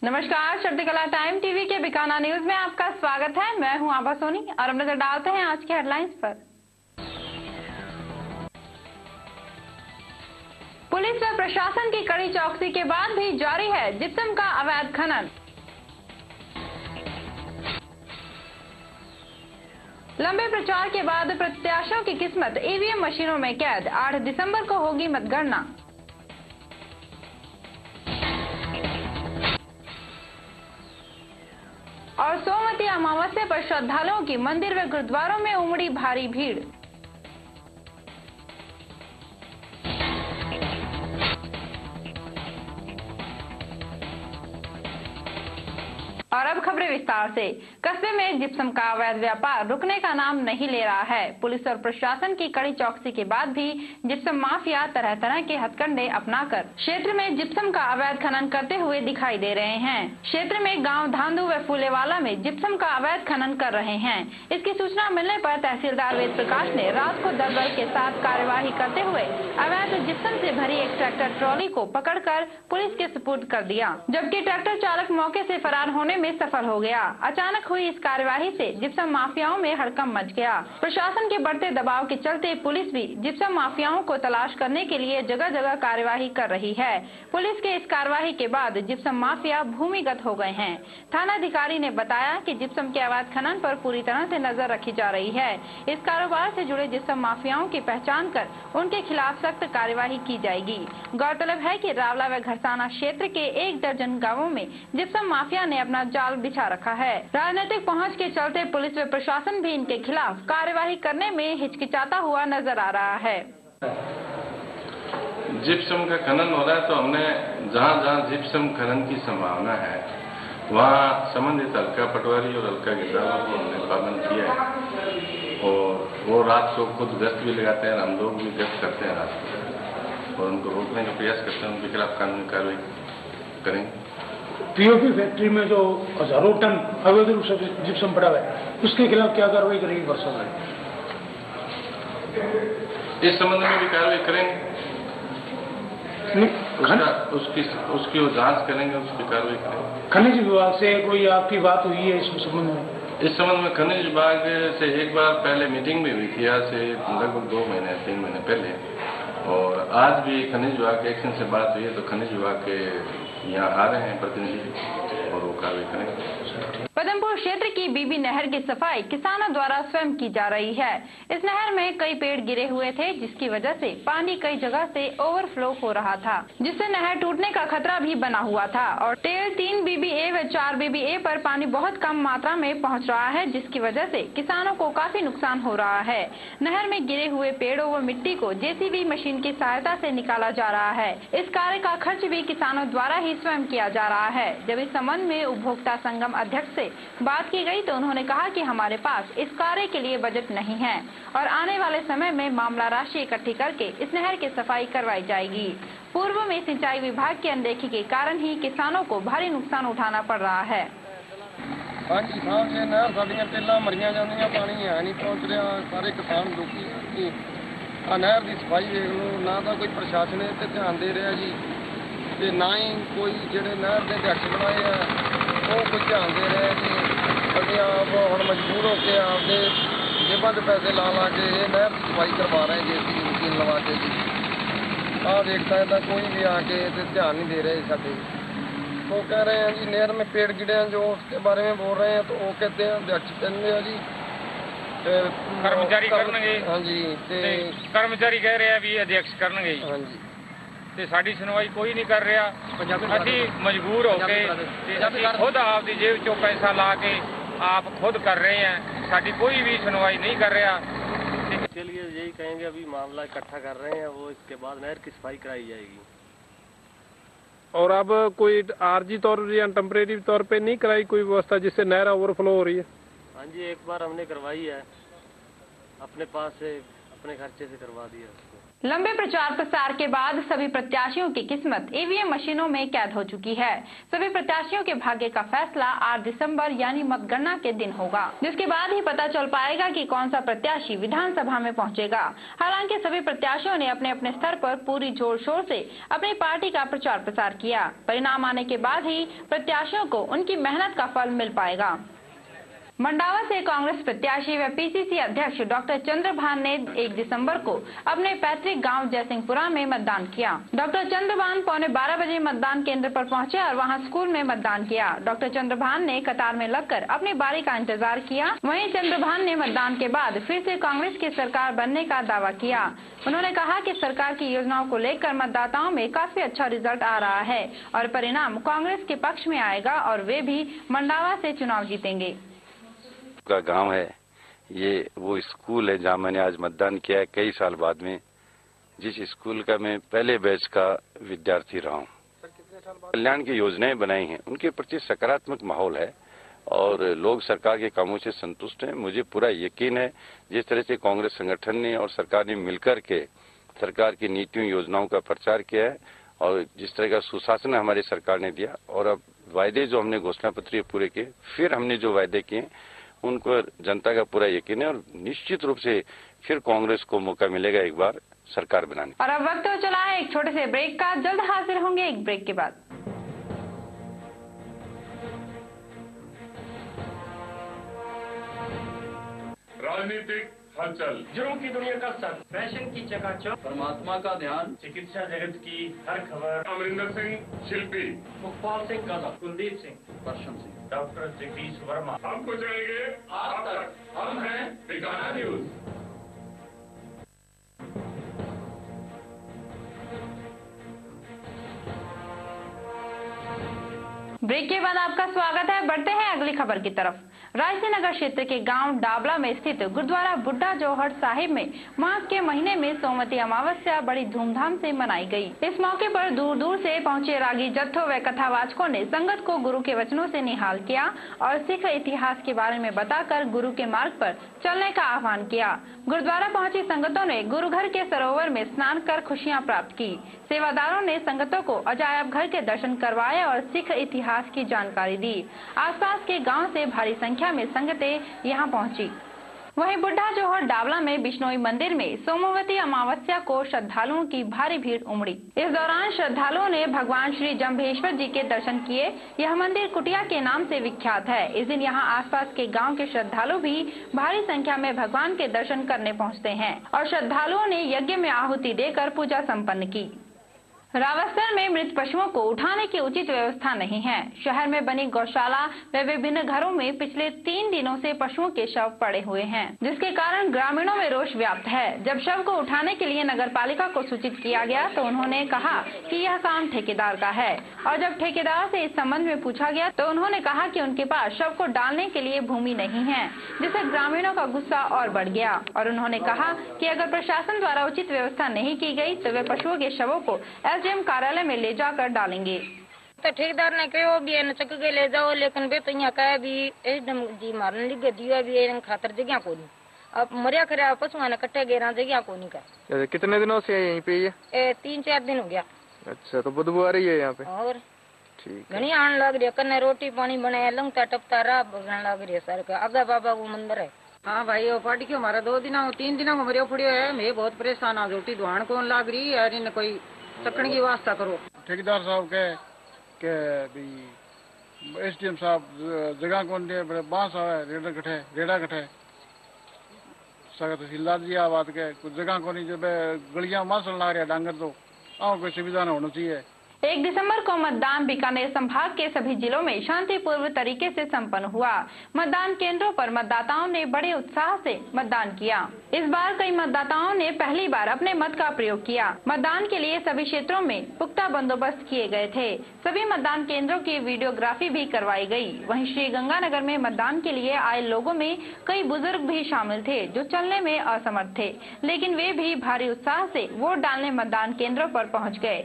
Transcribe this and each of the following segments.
नमस्कार, शब्द कला टाइम टीवी के बीकाना न्यूज में आपका स्वागत है। मैं हूं आभा सोनी और अब नजर डालते हैं आज के हेडलाइंस पर। पुलिस व प्रशासन की कड़ी चौकसी के बाद भी जारी है जिप्सम का अवैध खनन। लंबे प्रचार के बाद प्रत्याशियों की किस्मत ईवीएम मशीनों में कैद। 8 दिसंबर को होगी मतगणना। और सोमवती अमावस्या पर श्रद्धालुओं की मंदिर व गुरुद्वारों में उमड़ी भारी भीड़। और अब खबरें विस्तार से। कस्बे में जिप्सम का अवैध व्यापार रुकने का नाम नहीं ले रहा है। पुलिस और प्रशासन की कड़ी चौकसी के बाद भी जिप्सम माफिया तरह तरह के हथकंडे अपनाकर क्षेत्र में जिप्सम का अवैध खनन करते हुए दिखाई दे रहे हैं। क्षेत्र में गांव धांधु व फूलेवाला में जिप्सम का अवैध खनन कर रहे हैं। इसकी सूचना मिलने पर तहसीलदार वेद प्रकाश ने रात को दल के साथ कार्यवाही करते हुए अवैध जिप्सम से भरी एक ट्रैक्टर ट्रॉली को पकड़कर पुलिस के सुपुर्द कर दिया, जबकि ट्रैक्टर चालक मौके से फरार होने में सफल हो गया। अचानक हुई इस कार्यवाही से जिप्सम माफियाओं में हड़कंप मच गया। प्रशासन के बढ़ते दबाव के चलते पुलिस भी जिप्सम माफियाओं को तलाश करने के लिए जगह जगह कार्यवाही कर रही है। पुलिस के इस कार्यवाही के बाद जिप्सम माफिया भूमिगत हो गए हैं। थानाधिकारी ने बताया कि जिप्सम के अवैध खनन पर पूरी तरह से नजर रखी जा रही है। इस कारोबार से जुड़े जिप्सम माफियाओं की पहचान कर उनके खिलाफ सख्त कार्यवाही की जाएगी। गौरतलब है कि रावला व घरसाना क्षेत्र के 1 दर्जन गाँवों में जिप्सम माफिया ने अपना जाल बिछा रखा है। राजनीतिक पहुंच के चलते पुलिस व प्रशासन भी इनके खिलाफ कार्यवाही करने में हिचकिचाता हुआ नजर आ रहा है। जिप्सम का खनन हो रहा है तो हमने जहां जिप्सम खनन की संभावना है वहां संबंधित हल्का पटवारी और हल्का गिरदारों को हमने पाबंद किया है और वो रात को खुद गश्त भी लगाते हैं। हम लोग भी गश्त करते हैं रात को और उनको रोकने का प्रयास करते हैं। उनके खिलाफ कानूनी कार्रवाई करेंगे। पीओपी फैक्ट्री में जो हजारों टन अवैध रूप से जिप्सम पड़ा है उसके खिलाफ क्या कार्रवाई करेगी प्रशासन? इस संबंध में भी कार्रवाई करेंगे। उसकी जांच करेंगे, उसकी कार्रवाई करेंगे। खनिज विभाग से कोई आपकी बात हुई है इस संबंध में? इस संबंध में खनिज विभाग से एक बार पहले मीटिंग भी हुई थी, आज से लगभग 2 महीने 3 महीने पहले, और आज भी खनिज विभाग के एक्शन से बात हुई है। तो खनिज विभाग के यहाँ आ रहे हैं प्रतिनिधि और वो कार्रवाई करेंगे। पदमपुर क्षेत्र की बीबी नहर की सफाई किसानों द्वारा स्वयं की जा रही है। इस नहर में कई पेड़ गिरे हुए थे, जिसकी वजह से पानी कई जगह से ओवरफ्लो हो रहा था, जिससे नहर टूटने का खतरा भी बना हुआ था। और टेल 3 BBA व 4 BBA पर पानी बहुत कम मात्रा में पहुंच रहा है, जिसकी वजह से किसानों को काफी नुकसान हो रहा है। नहर में गिरे हुए पेड़ों व मिट्टी को JCB मशीन की सहायता से निकाला जा रहा है। इस कार्य का खर्च भी किसानों द्वारा ही स्वयं किया जा रहा है। जब इस संबंध में उपभोक्ता संगम अध्यक्ष से बात की गई तो उन्होंने कहा कि हमारे पास इस कार्य के लिए बजट नहीं है और आने वाले समय में मामला राशि इकट्ठी करके इस नहर की सफाई करवाई जाएगी। पूर्व में सिंचाई विभाग की अनदेखी के कारण ही किसानों को भारी नुकसान उठाना पड़ रहा है। नहर साडियां टेलां मरियां जांदियां, पानी है नहीं पहुंच रहा। सारे किसान दुखी। नहर की सफाई देख लो, ना तो कोई प्रशासन इस ते ध्यान दे रहा जी ते ना ही कोई ਜਿਹੜੇ नहर के अध्यक्ष बनाए हैं वो कोई ध्यान दे रहे जी। ਅਸੀਂ ਆਪ ਹੁਣ मजबूर होकर आपके जेबां ਦੇ पैसे ला के नहर की सफाई करवा रहे हैं JCB मशीन लगा के जी। देखता है कोई भी आके ध्यान नहीं दे रहे साढ़े। वो कह रहे हैं जी नहर में पेड़ गिरे हैं, जो उसके बारे में बोल रहे हैं तो वो कहते हैं अध्यक्ष कहते हैं जी कर्मचारी करनगे। हाँ जी, कर्मचारी कह रहे हैं भी अध्यक्ष करनगे। हाँ जी, ਤੇ ਸਾਡੀ ਸੁਣਵਾਈ ਕੋਈ ਨਹੀਂ ਕਰ ਰਿਹਾ। ਅਸੀਂ ਮਜਬੂਰ ਹੋ ਕੇ ਅਸੀਂ ਖੁਦ ਆਪਦੀ ਜੇਬ ਚੋਂ ਪੈਸਾ ਲਾ ਕੇ आप खुद कर रहे हैं, साड़ी कोई भी सुनवाई नहीं कर रहा। इसके लिए यही कहेंगे अभी मामला इकट्ठा कर रहे हैं, वो इसके बाद नहर की सफाई कराई जाएगी। और अब कोई आरजी तौर या टेम्परेरी तौर पे नहीं कराई कोई व्यवस्था जिससे नहर ओवरफ्लो हो रही है? हाँ जी, एक बार हमने करवाई है, अपने पास से अपने खर्चे से करवा दिया उसको। लंबे प्रचार प्रसार के बाद सभी प्रत्याशियों की किस्मत ईवीएम मशीनों में कैद हो चुकी है। सभी प्रत्याशियों के भाग्य का फैसला 8 दिसंबर यानी मतगणना के दिन होगा, जिसके बाद ही पता चल पाएगा कि कौन सा प्रत्याशी विधानसभा में पहुंचेगा। हालांकि सभी प्रत्याशियों ने अपने अपने स्तर पर पूरी जोर शोर से अपनी पार्टी का प्रचार प्रसार किया। परिणाम आने के बाद ही प्रत्याशियों को उनकी मेहनत का फल मिल पाएगा। मंडावा से कांग्रेस प्रत्याशी व पीसीसी अध्यक्ष डॉक्टर चंद्रभान ने 1 दिसंबर को अपने पैतृक गांव जयसिंहपुरा में मतदान किया। डॉक्टर चंद्रभान 11:15 बजे मतदान केंद्र पर पहुंचे और वहां स्कूल में मतदान किया। डॉक्टर चंद्रभान ने कतार में लगकर अपनी बारी का इंतजार किया। वहीं चंद्रभान ने मतदान के बाद फिर से कांग्रेस की सरकार बनने का दावा किया। उन्होंने कहा कि सरकार की योजनाओं को लेकर मतदाताओं में काफी अच्छा रिजल्ट आ रहा है और परिणाम कांग्रेस के पक्ष में आएगा और वे भी मंडावा से चुनाव जीतेंगे। का गांव है, ये वो स्कूल है जहां मैंने आज मतदान किया है कई साल बाद में, जिस स्कूल का मैं पहले बैच का विद्यार्थी रहा हूं। कल्याण की योजनाएं बनाई हैं, उनके प्रति सकारात्मक माहौल है और लोग सरकार के कामों से संतुष्ट हैं। मुझे पूरा यकीन है जिस तरह से कांग्रेस संगठन ने और सरकार ने मिलकर के सरकार की नीतियों योजनाओं का प्रचार किया है और जिस तरह का सुशासन हमारी सरकार ने दिया और अब वायदे जो हमने घोषणा पत्र पूरे किए, फिर हमने जो वायदे किए उनको जनता का पूरा यकीन है और निश्चित रूप से फिर कांग्रेस को मौका मिलेगा एक बार सरकार बनाने। और अब वक्त हो चला है एक छोटे से ब्रेक का। जल्द हाजिर होंगे एक ब्रेक के बाद। राजनीतिक हलचल, जुर्म की दुनिया का सर, फैशन की चकाचौंध, परमात्मा का ध्यान, चिकित्सा जगत की हर खबर। अमरिंदर सिंह शिल्पी, मुखपाल सिंह गादा, कुलदीप सिंह, परशम सिंह, डॉक्टर जगदीश वर्मा। हम पहुंचाएंगे आप तक, हम हैं ठिकाना न्यूज। ब्रेक के बाद आपका स्वागत है। बढ़ते हैं अगली खबर की तरफ। रायसी नगर क्षेत्र के गांव डाबला में स्थित गुरुद्वारा बुड्ढा जोहर साहिब में माघ के महीने में सोमवती अमावस्या बड़ी धूमधाम से मनाई गई। इस मौके पर दूर दूर से पहुंचे रागी जत्थों व कथावाचकों ने संगत को गुरु के वचनों से निहाल किया और सिख इतिहास के बारे में बताकर गुरु के मार्ग पर चलने का आह्वान किया। गुरुद्वारा पहुंची संगतों ने गुरु घर के सरोवर में स्नान कर खुशियां प्राप्त की। सेवादारों ने संगतों को अजायब घर के दर्शन करवाए और सिख इतिहास की जानकारी दी। आसपास के गांव से भारी संख्या में संगतें यहां पहुंची। वहीं बुड्ढा जोहर डाबला में बिश्नोई मंदिर में सोमवती अमावस्या को श्रद्धालुओं की भारी भीड़ उमड़ी। इस दौरान श्रद्धालुओं ने भगवान श्री जम्भेश्वर जी के दर्शन किए। यह मंदिर कुटिया के नाम से विख्यात है। इस दिन यहां आसपास के गांव के श्रद्धालु भी भारी संख्या में भगवान के दर्शन करने पहुंचते हैं और श्रद्धालुओं ने यज्ञ में आहुति देकर पूजा संपन्न की। रावस्तर में मृत पशुओं को उठाने की उचित व्यवस्था नहीं है। शहर में बनी गौशाला व विभिन्न घरों में पिछले 3 दिनों से पशुओं के शव पड़े हुए हैं, जिसके कारण ग्रामीणों में रोष व्याप्त है। जब शव को उठाने के लिए नगरपालिका को सूचित किया गया तो उन्होंने कहा कि यह काम ठेकेदार का है और जब ठेकेदार से इस संबंध में पूछा गया तो उन्होंने कहा कि उनके पास शव को डालने के लिए भूमि नहीं है, जिससे ग्रामीणों का गुस्सा और बढ़ गया और उन्होंने कहा कि अगर प्रशासन द्वारा उचित व्यवस्था नहीं की गई तो वे पशुओं के शवों को एसडीएम कार्यालय में ले जाकर डालेंगे। तो ठेकेदार ने कहो भी चक के ले जाओ, लेकिन वे तो यहाँ कहे भी एकदम जी मारने लगे दिया भी खातर जगह को नहीं। अब मरिया खरा पशुआ ने कट्टे गए जगह को नहीं कर। कितने दिनों से यहीं पे ये? 3-4 दिन हो गया। अच्छा, तो बदबू आ रही है यहाँ पे? और ठीक घनी आने लग रही है। कन्ने रोटी पानी बनाया लंगता टपता रहा भगन लग रही है। सर का आगे बाबा वो मंदिर है। हाँ भाई वो पार्टी क्यों हमारा 2-3 दिनों को मरियो पड़ियो है। मैं बहुत परेशान आ। रोटी धोन कौन लग रही है, इन कोई चकने की वास्ता करो। ठेकेदार साहब के भी एसडीएम साहब जगह कौन दे बांस आवे रेड़ा कटे सगत तहसीलदार जी आ बात के कुछ जगह को नहीं। जब गलियां मासल ला रहा डांगर तो कोई सुविधा न होना चाहिए। 1 दिसंबर को मतदान बीकानेर संभाग के सभी जिलों में शांतिपूर्ण तरीके से संपन्न हुआ। मतदान केंद्रों पर मतदाताओं ने बड़े उत्साह से मतदान किया। इस बार कई मतदाताओं ने पहली बार अपने मत का प्रयोग किया। मतदान के लिए सभी क्षेत्रों में पुख्ता बंदोबस्त किए गए थे। सभी मतदान केंद्रों की वीडियोग्राफी भी करवाई गई। वहीं श्री गंगानगर में मतदान के लिए आए लोगों में कई बुजुर्ग भी शामिल थे जो चलने में असमर्थ थे, लेकिन वे भी भारी उत्साह से वोट डालने मतदान केंद्रों पर पहुँच गए।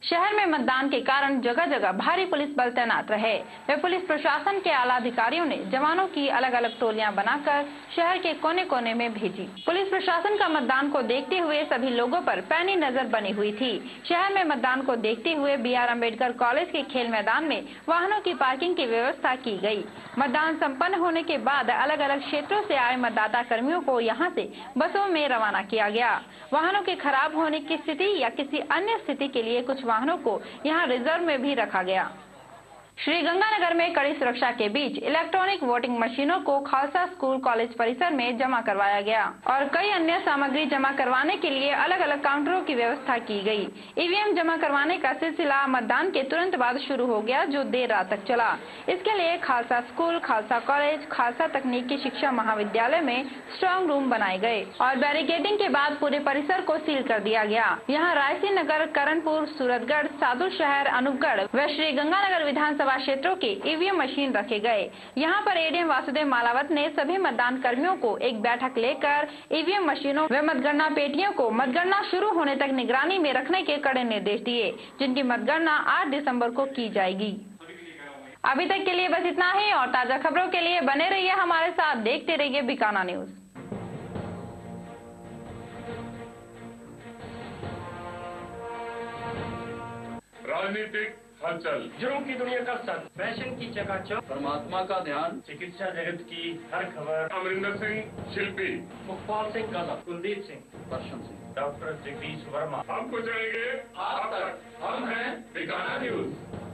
शहर में मतदान के कारण जगह जगह भारी पुलिस बल तैनात रहे। वे पुलिस प्रशासन के आला अधिकारियों ने जवानों की अलग अलग टोलियां बनाकर शहर के कोने कोने में भेजी। पुलिस प्रशासन का मतदान को देखते हुए सभी लोगों पर पैनी नजर बनी हुई थी। शहर में मतदान को देखते हुए BR अम्बेडकर कॉलेज के खेल मैदान में वाहनों की पार्किंग की व्यवस्था की गई। मतदान संपन्न होने के बाद अलग अलग क्षेत्रों से आए मतदाता कर्मियों को यहां से बसों में रवाना किया गया। वाहनों के खराब होने की स्थिति या किसी अन्य स्थिति के लिए कुछ वाहनों को यहां रिजर्व में भी रखा गया। श्रीगंगानगर में कड़ी सुरक्षा के बीच इलेक्ट्रॉनिक वोटिंग मशीनों को खालसा स्कूल कॉलेज परिसर में जमा करवाया गया और कई अन्य सामग्री जमा करवाने के लिए अलग अलग काउंटरों की व्यवस्था की गई। EVM जमा करवाने का सिलसिला मतदान के तुरंत बाद शुरू हो गया, जो देर रात तक चला। इसके लिए खालसा स्कूल, खालसा कॉलेज, खालसा तकनीकी शिक्षा महाविद्यालय में स्ट्रांग रूम बनाए गए और बैरिकेडिंग के बाद पूरे परिसर को सील कर दिया गया। यहाँ रायसी नगर, करणपुर, सूरतगढ़, साधु शहर, अनूपगढ़ व श्रीगंगानगर विधानसभा क्षेत्रों के EVM मशीन रखे गए। यहाँ पर ADM वासुदेव मालावत ने सभी मतदान कर्मियों को एक बैठक लेकर EVM मशीनों व मतगणना पेटियों को मतगणना शुरू होने तक निगरानी में रखने के कड़े निर्देश दिए, जिनकी मतगणना 8 दिसंबर को की जाएगी। अभी तक के लिए बस इतना ही और ताजा खबरों के लिए बने रहिए हमारे साथ, देखते रहिए बीकाना न्यूज। राजनीतिक हलचल, जुर्म की दुनिया का सर, फैशन की चकाचौंध, परमात्मा का ध्यान, चिकित्सा जगत की हर खबर, अमरिंदर सिंह शिल्पी, मुखपाल सिंह गजब, कुलदीप सिंह, दर्शन सिंह, डॉक्टर जगदीश वर्मा। हम पहुंचाएंगे आप तक, हम हैं बीकाना न्यूज।